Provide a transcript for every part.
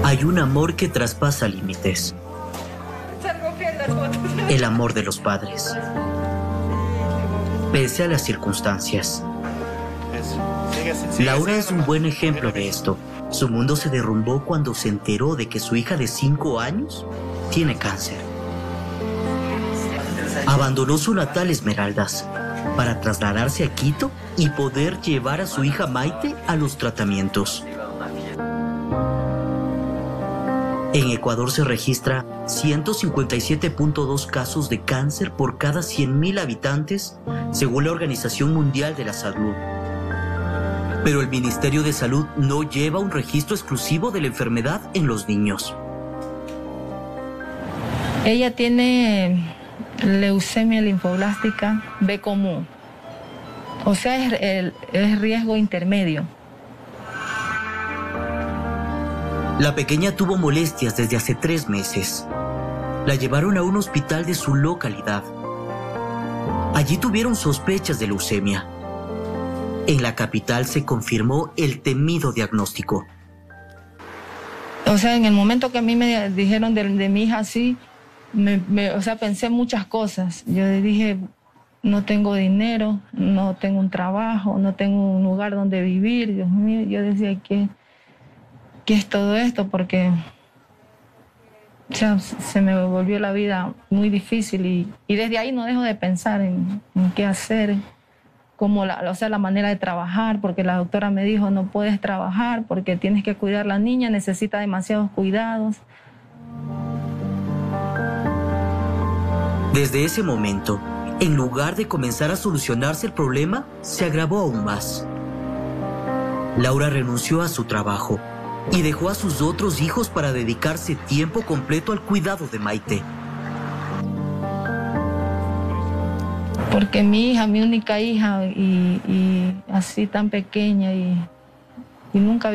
Hay un amor que traspasa límites. El amor de los padres. Pese a las circunstancias. Laura es un buen ejemplo de esto. Su mundo se derrumbó cuando se enteró de que su hija de 5 años tiene cáncer. Abandonó su natal Esmeraldas para trasladarse a Quito y poder llevar a su hija Maite a los tratamientos. En Ecuador se registra 157.2 casos de cáncer por cada 100.000 habitantes, según la Organización Mundial de la Salud. Pero el Ministerio de Salud no lleva un registro exclusivo de la enfermedad en los niños. Ella tiene leucemia linfoblástica B común, o sea, es riesgo intermedio. La pequeña tuvo molestias desde hace 3 meses. La llevaron a un hospital de su localidad. Allí tuvieron sospechas de leucemia. En la capital se confirmó el temido diagnóstico. O sea, en el momento que a mí me dijeron de mi hija así, pensé muchas cosas. Yo dije, no tengo dinero, no tengo un trabajo, no tengo un lugar donde vivir. Dios mío, yo decía, ¿qué es todo esto? Porque se me volvió la vida muy difícil y desde ahí no dejo de pensar en qué hacer, como la manera de trabajar, porque la doctora me dijo, no puedes trabajar porque tienes que cuidar a la niña, necesita demasiados cuidados. Desde ese momento, en lugar de comenzar a solucionarse el problema, se agravó aún más. Laura renunció a su trabajo y dejó a sus otros hijos para dedicarse tiempo completo al cuidado de Maite. Porque mi hija, mi única hija, y así tan pequeña, y nunca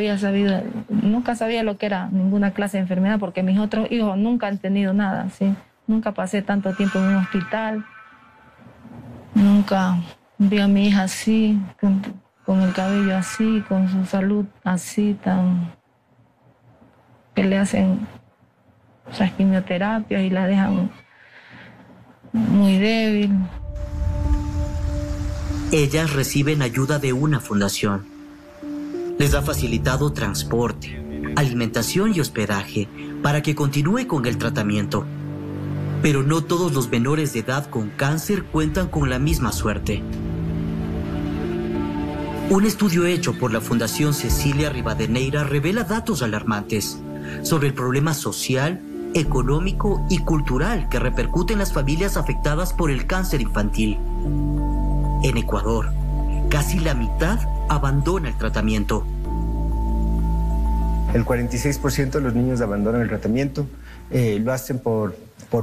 sabía lo que era ninguna clase de enfermedad, porque mis otros hijos nunca han tenido nada, ¿sí? Nunca pasé tanto tiempo en un hospital, nunca vi a mi hija así, con el cabello así, con su salud así, que le hacen esas quimioterapias y la dejan muy débil. Ellas reciben ayuda de una fundación. Les ha facilitado transporte, alimentación y hospedaje para que continúe con el tratamiento. Pero no todos los menores de edad con cáncer cuentan con la misma suerte. Un estudio hecho por la Fundación Cecilia Rivadeneira revela datos alarmantes sobre el problema social, económico y cultural que repercute en las familias afectadas por el cáncer infantil. En Ecuador, casi la mitad abandona el tratamiento. El 46% de los niños abandonan el tratamiento, lo hacen por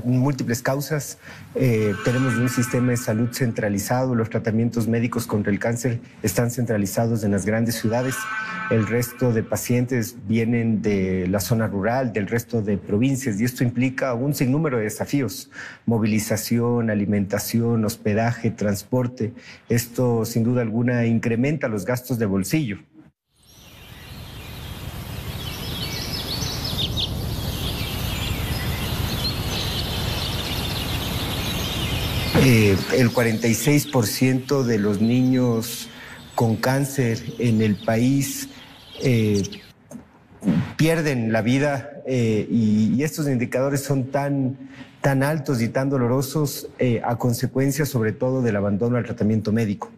múltiples causas. Tenemos un sistema de salud centralizado, los tratamientos médicos contra el cáncer están centralizados en las grandes ciudades. El resto de pacientes vienen de la zona rural, del resto de provincias, y esto implica un sinnúmero de desafíos: movilización, alimentación, hospedaje, transporte. Esto, sin duda alguna, incrementa los gastos de bolsillo. El 46% de los niños con cáncer en el país pierden la vida, y estos indicadores son tan altos y tan dolorosos a consecuencia sobre todo del abandono al tratamiento médico.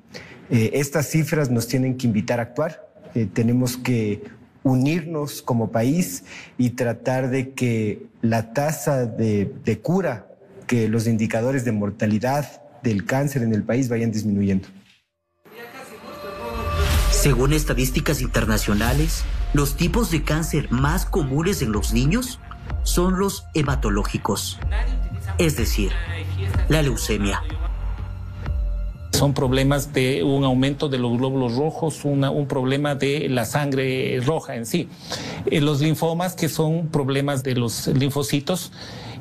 Estas cifras nos tienen que invitar a actuar. Tenemos que unirnos como país y tratar de que la tasa de cura, que los indicadores de mortalidad del cáncer en el país vayan disminuyendo. Según estadísticas internacionales, los tipos de cáncer más comunes en los niños son los hematológicos, es decir, la leucemia. Son problemas de un aumento de los glóbulos rojos, un problema de la sangre roja en sí. Los linfomas, que son problemas de los linfocitos,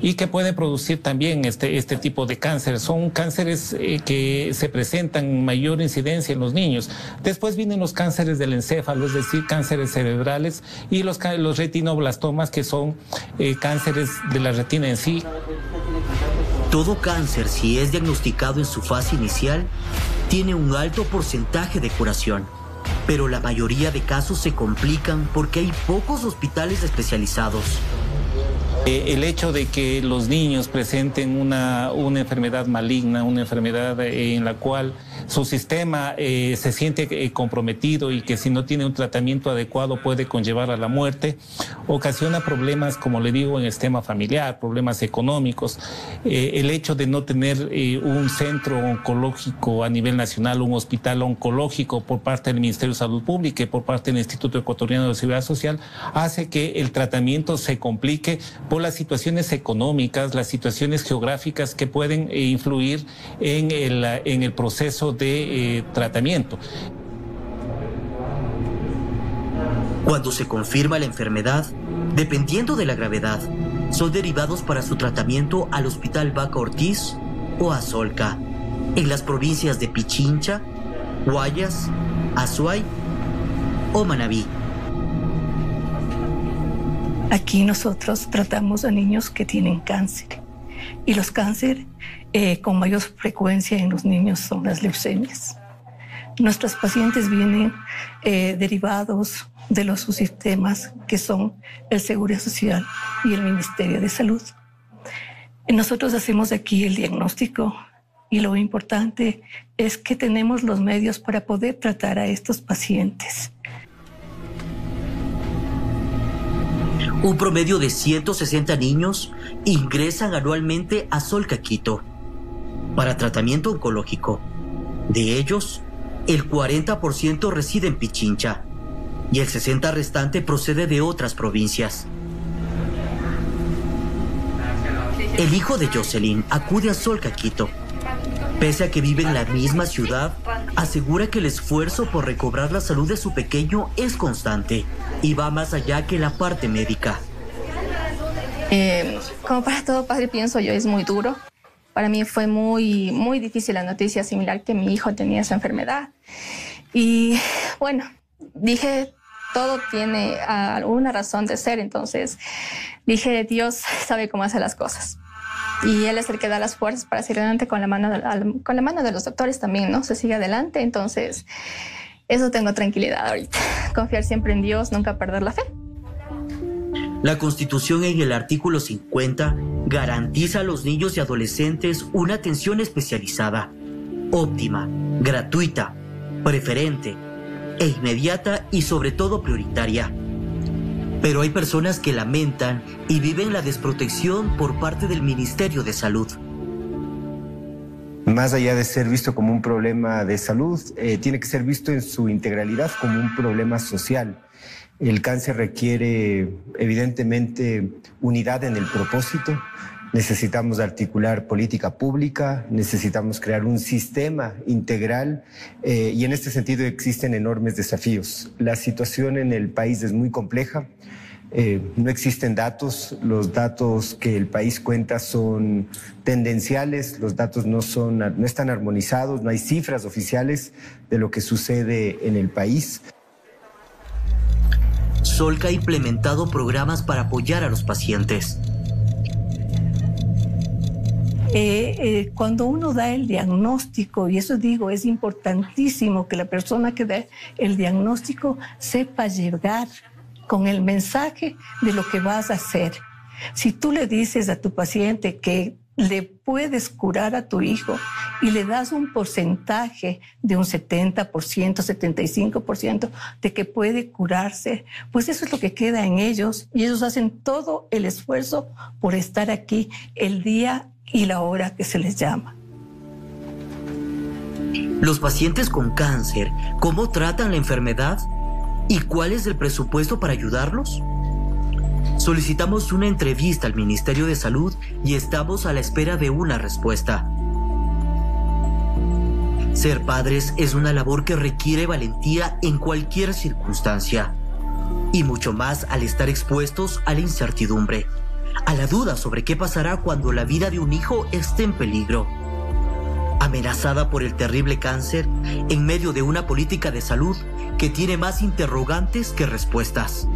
y que puede producir también este tipo de cáncer. Son cánceres que se presentan en mayor incidencia en los niños. Después vienen los cánceres del encéfalo, es decir, cánceres cerebrales, y los retinoblastomas, que son cánceres de la retina en sí. Todo cáncer, si es diagnosticado en su fase inicial, tiene un alto porcentaje de curación. Pero la mayoría de casos se complican porque hay pocos hospitales especializados. El hecho de que los niños presenten una enfermedad maligna, una enfermedad en la cual su sistema se siente comprometido y que si no tiene un tratamiento adecuado puede conllevar a la muerte, ocasiona problemas, como le digo, en el sistema familiar, problemas económicos. El hecho de no tener un centro oncológico a nivel nacional, un hospital oncológico por parte del Ministerio de Salud Pública y por parte del Instituto Ecuatoriano de Seguridad Social, hace que el tratamiento se complique por las situaciones económicas, las situaciones geográficas que pueden influir en el proceso de tratamiento. Cuando se confirma la enfermedad, dependiendo de la gravedad, son derivados para su tratamiento al Hospital Vaca Ortiz o a Solca, en las provincias de Pichincha, Guayas, Azuay o Manabí. Aquí nosotros tratamos a niños que tienen cáncer, y los cánceres con mayor frecuencia en los niños son las leucemias. Nuestros pacientes vienen derivados de los subsistemas que son el Seguridad Social y el Ministerio de Salud. Nosotros hacemos aquí el diagnóstico, y lo importante es que tenemos los medios para poder tratar a estos pacientes. Un promedio de 160 niños ingresan anualmente a Solca, Quito, para tratamiento oncológico. De ellos, el 40% reside en Pichincha y el 60% restante procede de otras provincias. El hijo de Jocelyn acude a Solca, Quito. Pese a que vive en la misma ciudad, asegura que el esfuerzo por recobrar la salud de su pequeño es constante y va más allá que la parte médica. Como para todo padre, pienso yo, es muy duro. Para mí fue muy difícil la noticia similar que mi hijo tenía esa enfermedad. Y bueno, dije, todo tiene alguna razón de ser. Entonces dije, Dios sabe cómo hacer las cosas. Y Él es el que da las fuerzas para seguir adelante con la mano de los doctores también, ¿no? Se sigue adelante. Entonces, eso tengo tranquilidad ahorita. Confiar siempre en Dios, nunca perder la fe. La Constitución, en el artículo 50, garantiza a los niños y adolescentes una atención especializada, óptima, gratuita, preferente e inmediata y sobre todo prioritaria. Pero hay personas que lamentan y viven la desprotección por parte del Ministerio de Salud. Más allá de ser visto como un problema de salud, tiene que ser visto en su integralidad como un problema social. El cáncer requiere, evidentemente, unidad en el propósito. Necesitamos articular política pública, necesitamos crear un sistema integral y en este sentido existen enormes desafíos. La situación en el país es muy compleja. No existen datos, los datos que el país cuenta son tendenciales, los datos no están armonizados, no hay cifras oficiales de lo que sucede en el país. Solca ha implementado programas para apoyar a los pacientes. Cuando uno da el diagnóstico, y eso digo, es importantísimo que la persona que da el diagnóstico sepa llegar con el mensaje de lo que vas a hacer. Si tú le dices a tu paciente que le puedes curar a tu hijo y le das un porcentaje de un 70%, 75% de que puede curarse, pues eso es lo que queda en ellos y ellos hacen todo el esfuerzo por estar aquí el día y la hora que se les llama. Los pacientes con cáncer, ¿cómo tratan la enfermedad? ¿Y cuál es el presupuesto para ayudarlos? Solicitamos una entrevista al Ministerio de Salud y estamos a la espera de una respuesta. Ser padres es una labor que requiere valentía en cualquier circunstancia, y mucho más al estar expuestos a la incertidumbre. a la duda sobre qué pasará cuando la vida de un hijo esté en peligro. Amenazada por el terrible cáncer en medio de una política de salud que tiene más interrogantes que respuestas.